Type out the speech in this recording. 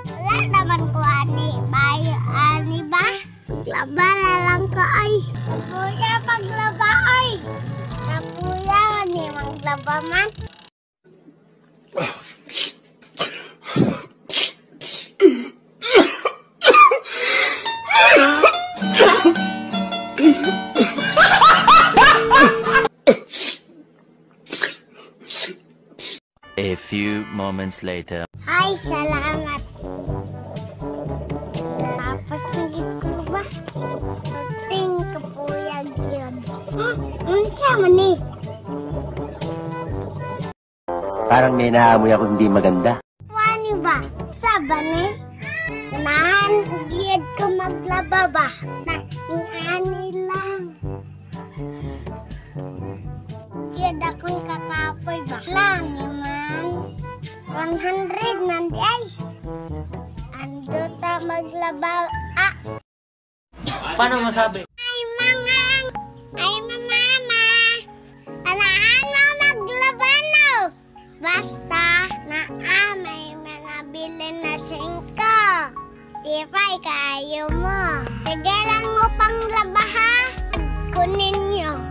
Wala naman ko ani. Bayo ani ba? Paglaba na lang ko ay. Kuya paglaba ay. Kuya ni maglaba man. A few moments later. Ay, salamat. Tapos hindi ko ba? Pagting kapuyag yun. Unsa man ni? Parang may naamoy ako hindi maganda. Wani ba? Saba ni? Ganahan ugiyad ko maglaba ba? Na ingani lang. Ugiyad akong kakapoy ba? Lang man. 100 man di ay. Ando ta maglaba. Ah! Paano masabi? Ay mangang! Ay mama! Alahan mo maglaba no! Basta na may manabili na 5. Tipay kayo mo. Sige lang mo pang laba ha. Kunin nyo.